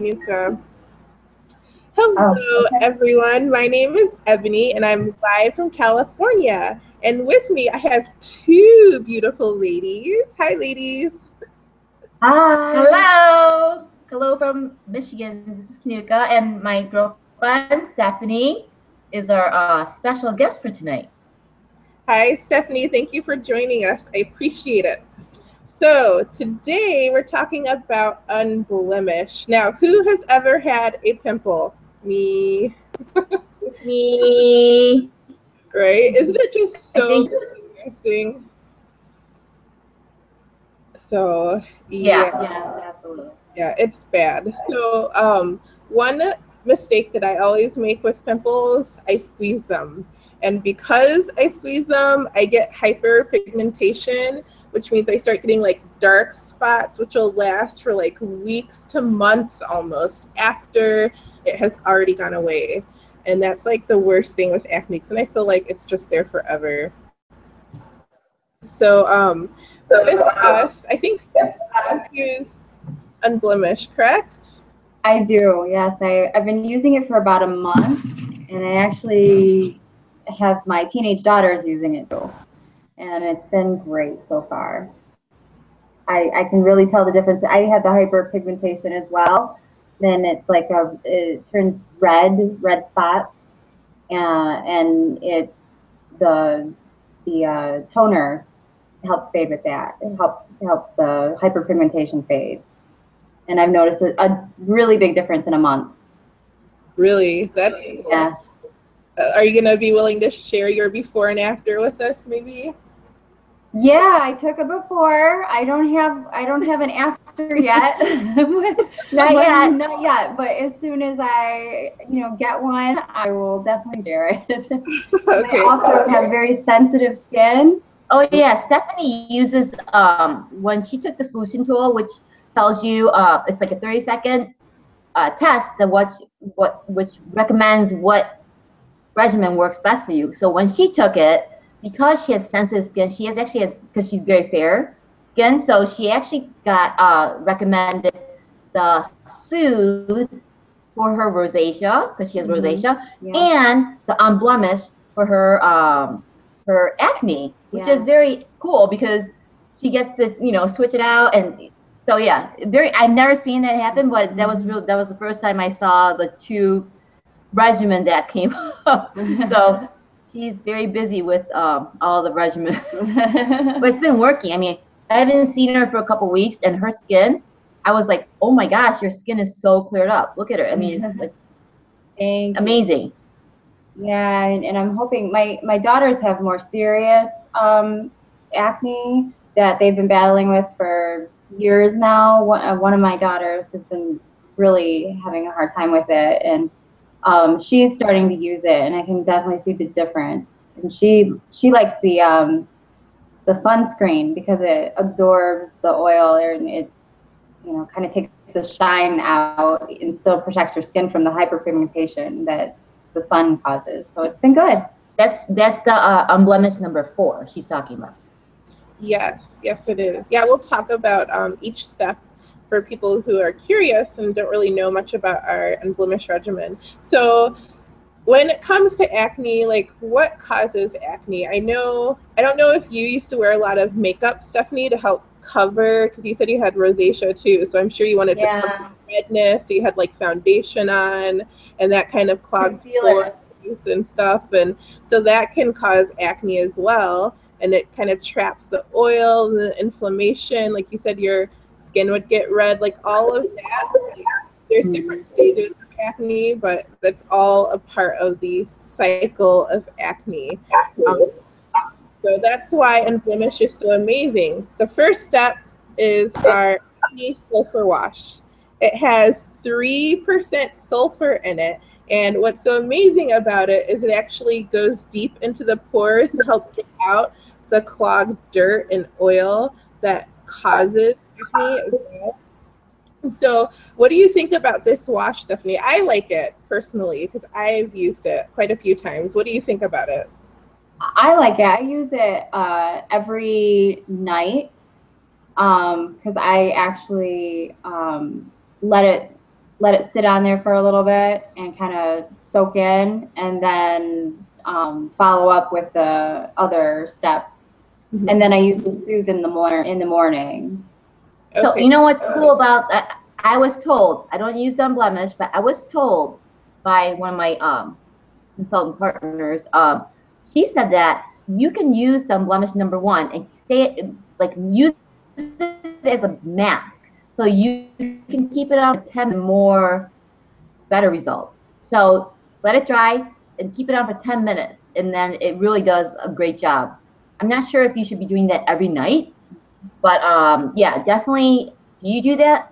Kinuka. Oh, Hello, okay. everyone. My name is Ebony, and I'm live from California. And with me, I have two beautiful ladies. Hi, ladies. Hi. Hello. Hello from Michigan. This is Kinuka, and my girlfriend Stephanie is our special guest for tonight. Hi, Stephanie. Thank you for joining us. I appreciate it. So, today we're talking about Unblemish. Now, who has ever had a pimple? Me, Me. right? Isn't it just I so think. embarrassing? So, Yeah. Yeah, absolutely. yeah, it's bad. So, one mistake that I always make with pimples, I squeeze them. And because I squeeze them, I get hyperpigmentation, which means I start getting like dark spots, which will last for like weeks to months almost after it has already gone away. And that's like the worst thing with acne, and I feel like it's just there forever. So, with us, I think you use Unblemished, correct? I do. Yes, I've been using it for about a month, and I actually have my teenage daughters using it too, and it's been great so far. I can really tell the difference. I had the hyperpigmentation as well. Then it turns red spots, and the toner helps fade with that. It helps the hyperpigmentation fade. And I've noticed a really big difference in a month. Really? That's cool. Yeah. Are you going to be willing to share your before and after with us, maybe? Yeah, I took a before. I don't have an after yet. Not yet. Not yet, but as soon as I, get one, I will definitely share it. I Okay. also have very sensitive skin. Oh yeah. Stephanie uses when she took the solution tool, which tells you it's like a 30-second test of which recommends what regimen works best for you. So when she took it, because she has sensitive skin, she has actually has because she's very fair skin, so she actually got recommended the Soothe for her rosacea because she has rosacea, Yeah. and the Unblemish for her acne, which is Yeah. very cool because she gets to switch it out. And so yeah, very, I've never seen that happen, but that was real. That was the first time I saw the two regimen that came up. So she's very busy with all the regimen, but it's been working. I mean, I haven't seen her for a couple weeks, and her skin, I was like, oh my gosh, your skin is so cleared up. Look at her. I mean, it's like amazing. Yeah, and I'm hoping my daughters have more serious acne that they've been battling with for years now. One of my daughters has been really having a hard time with it, and she's starting to use it, and I can definitely see the difference. And she likes the sunscreen because it absorbs the oil and it kind of takes the shine out and still protects your skin from the hyperpigmentation that the sun causes. So it's been good. That's the Unblemished number 4 she's talking about. Yes, yes, it is. Yeah, we'll talk about each step for people who are curious and don't really know much about our Unblemished regimen. So, when it comes to acne, like what causes acne? I don't know if you used to wear a lot of makeup, Stephanie, to help cover, because you said you had rosacea too. So I'm sure you wanted to cover redness. So you had like foundation on, and that kind of clogs pores and stuff. And so that can cause acne as well. And it kind of traps the oil and the inflammation. Like you said, your skin would get red, like all of that. There's different stages of acne, but that's all a part of the cycle of acne. So that's why Unblemished is so amazing. The first step is our acne sulfur wash. It has 3% sulfur in it. And what's so amazing about it is it actually goes deep into the pores to help get out the clogged dirt and oil that causes acne as well. So, what do you think about this wash, Stephanie? I like it personally because I've used it quite a few times. What do you think about it? I like it. I use it every night because I actually let it let it sit on there for a little bit and kind of soak in, and then follow up with the other steps. And then I use the soothe in the morning. So Okay. you know what's cool about that? I was told, I don't use Unblemish, but I was told by one of my consultant partners, she said that you can use Unblemish #1 and stay like use it as a mask, so you can keep it on for 10 more better results. So let it dry and keep it on for 10 minutes, and then it really does a great job. I'm not sure if you should be doing that every night, but yeah, definitely. Do you do that,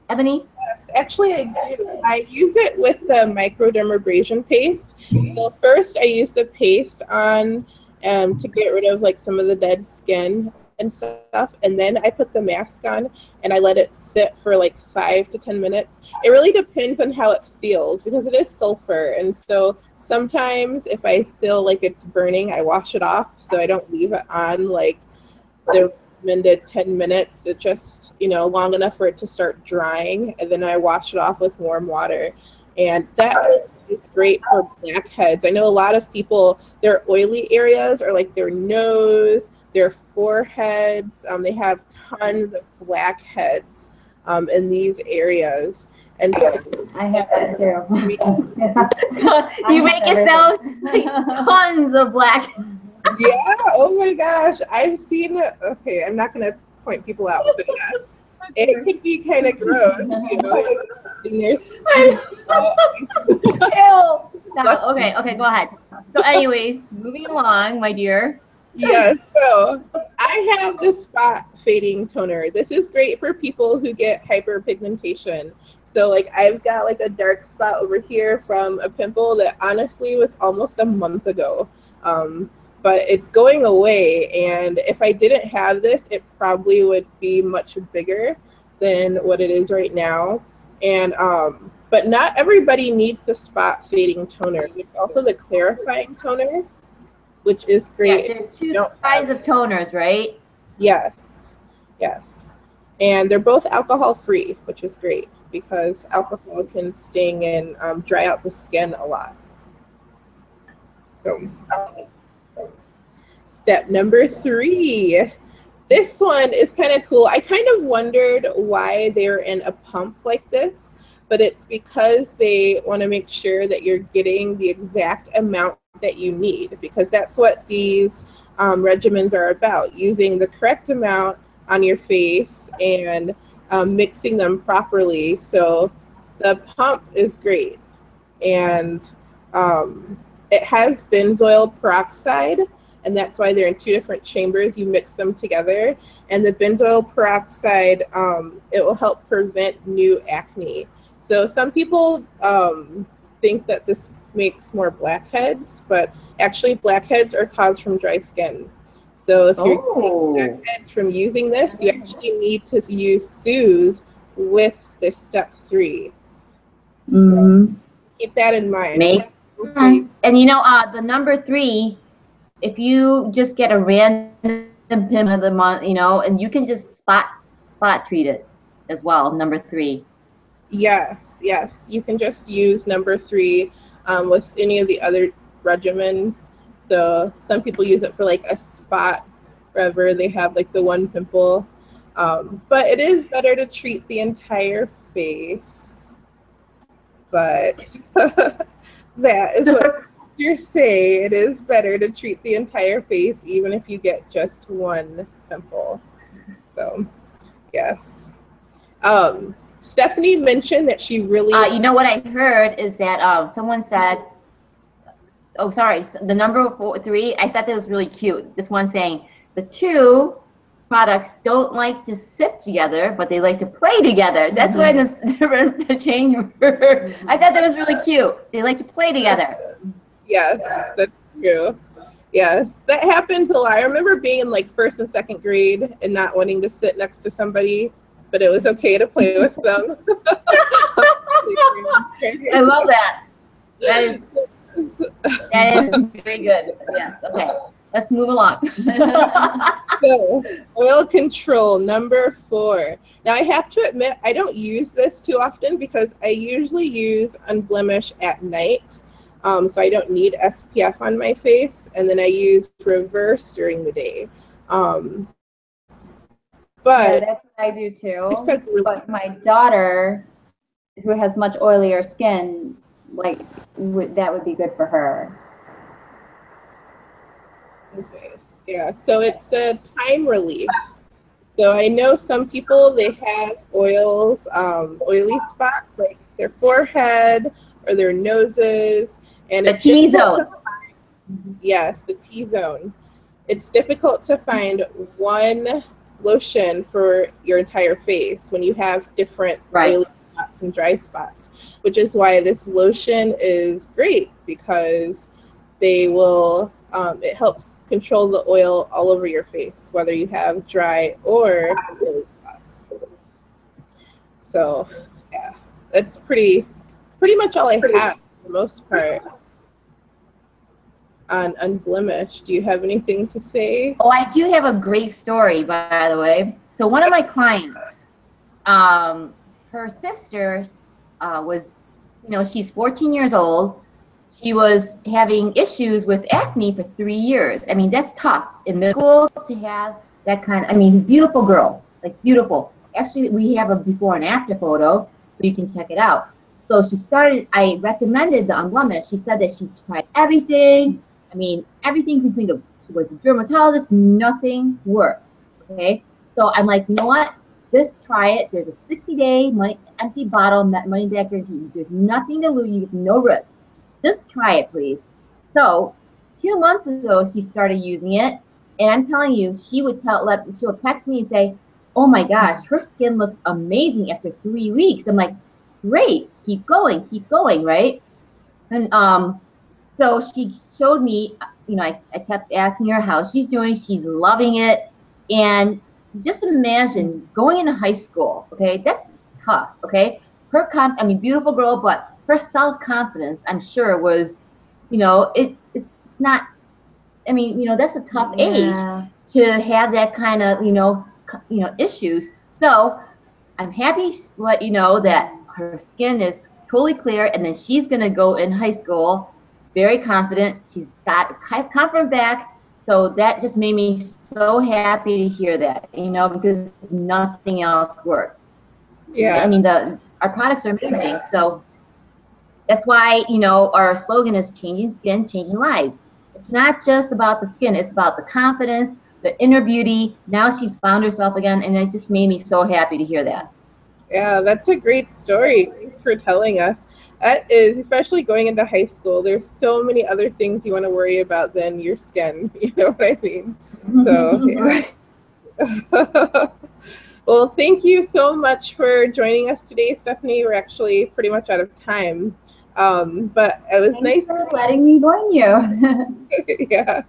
Ebony? Yes, actually I do. I use it with the microdermabrasion paste. So first I use the paste on to get rid of like some of the dead skin and stuff, and then I put the mask on and I let it sit for like 5 to 10 minutes. It really depends on how it feels because it is sulfur, and so sometimes if I feel like it's burning, I wash it off so I don't leave it on like the recommended 10 minutes. It just, long enough for it to start drying, and then I wash it off with warm water. And that is great for blackheads. I know a lot of people, their oily areas are like their nose, their foreheads. They have tons of blackheads in these areas. And so, I have that too. You make it sound like tons of black. yeah, oh my gosh, I've seen it. Okay, I'm not going to point people out, but yeah, it could be kind of gross, in their skin. Ew. No, okay, go ahead. So anyways, moving along, my dear. Yeah, so I have the spot fading toner. This is great for people who get hyperpigmentation. So like I've got like a dark spot over here from a pimple that honestly was almost a month ago. But it's going away, and if I didn't have this, it probably would be much bigger than what it is right now. And but not everybody needs the spot fading toner. There's also the clarifying toner, which is great. Yeah, there's two kinds of toners, right? Yes, yes. And they're both alcohol free, which is great because alcohol can sting and dry out the skin a lot. So step number 3. This one is kind of cool. I kind of wondered why they're in a pump like this, but it's because they want to make sure that you're getting the exact amount that you need, because that's what these regimens are about, using the correct amount on your face and mixing them properly. So the pump is great, and it has benzoyl peroxide, and that's why they're in 2 different chambers. You mix them together, and the benzoyl peroxide, it will help prevent new acne. So some people think that this makes more blackheads, but actually blackheads are caused from dry skin. So if you're getting blackheads from using this, you actually need to use Soothe with this step 3. So keep that in mind. Makes sense. And the number 3, if you just get a random pin of the month, and you can just spot treat it as well, number 3. Yes, you can just use number 3 with any of the other regimens. So some people use it for like a spot wherever they have like the one pimple, but it is better to treat the entire face. But that is what you say. It is better to treat the entire face even if you get just one pimple. So yes. Stephanie mentioned that she really what I heard is that someone said, oh sorry, the number 3, I thought that was really cute. This one saying the 2 products don't like to sit together, but they like to play together. That's why this different chamber. I thought that was really cute. They like to play together. Yes, that's true. Yes, that happens a lot. I remember being in like 1st and 2nd grade and not wanting to sit next to somebody, but it was okay to play with them. I love that. That is very good. Yes. Okay. let's move along. So, oil control, number 4. Now, I have to admit, I don't use this too often because I usually use Unblemish at night. So I don't need SPF on my face. And then I use Reverse during the day. But yeah, that's what I do too. But my daughter, who has much oilier skin, like that would be good for her. Okay. Yeah, so it's a time release. So I know some people, they have oils, oily spots like their forehead or their noses, and The T-zone. Yes, the T-zone. It's difficult to find one lotion for your entire face when you have different oily spots and dry spots, which is why this lotion is great because they will, it helps control the oil all over your face, whether you have dry or oily spots. So, yeah, that's pretty much all I have for the most part on Unblemished. Do you have anything to say? Oh, I do have a great story, by the way. So one of my clients, her sister was, she's 14 years old. She was having issues with acne for 3 years. I mean, that's tough in middle school to have that kind. I mean, beautiful girl, like beautiful. Actually, we have a before and after photo, so you can check it out. So she started, I recommended the Unblemished. She said that she's tried everything. I mean, everything you can think of. She was a dermatologist, nothing worked, okay? So I'm like, you know what? Just try it. There's a 60-day empty bottle, money back guarantee. There's nothing to lose, you have no risk. Just try it, please. So 2 months ago, she started using it, and I'm telling you, she would text me and say, oh my gosh, her skin looks amazing after 3 weeks. I'm like, great, keep going, right? And so she showed me, I kept asking her how she's doing. She's loving it. And just imagine going into high school, okay? That's tough, okay? Beautiful girl, but her self-confidence, I'm sure, was, it's just not, that's a tough age to have that kind of, issues. So I'm happy to let you know that her skin is totally clear, and then she's going to go in high school very confident. She's got confident back. So that just made me so happy to hear that, because nothing else worked. Yeah. I mean, our products are amazing. So that's why, our slogan is changing skin, changing lives. It's not just about the skin. It's about the confidence, the inner beauty. Now she's found herself again, and it just made me so happy to hear that. Yeah, that's a great story. Thanks for telling us. That is, especially going into high school, there's so many other things you want to worry about than your skin. You know what I mean? So, yeah. Well, thank you so much for joining us today, Stephanie. We're actually pretty much out of time. But it was Thanks nice for letting me join you. Yeah.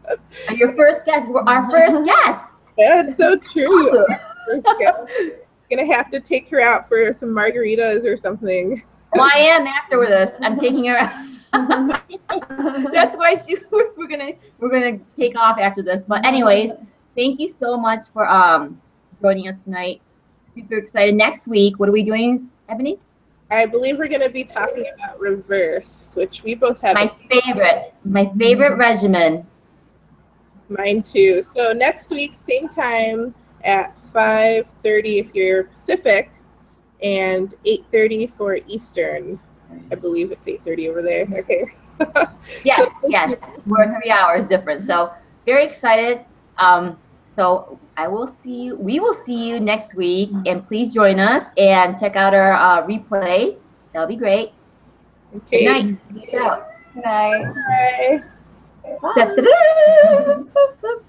Your first guest, our first guest. Yeah, it's so true. Awesome. First guest. Gonna have to take her out for some margaritas or something. Well, I am after this. I'm taking her out. That's why we're gonna take off after this. But anyways, thank you so much for joining us tonight. Super excited. Next week, what are we doing, Ebony? I believe we're gonna be talking about Reverse, which we both have. My favorite regimen. Mine too. So next week, same time at 5:30 if you're Pacific, and 8:30 for Eastern. I believe it's 8:30 over there. Okay. Yes, yes. We're 3 hours different. So very excited. So we will see you next week, and please join us and check out our replay. That'll be great. Okay. Good night. Peace out. Good night. Bye. Bye.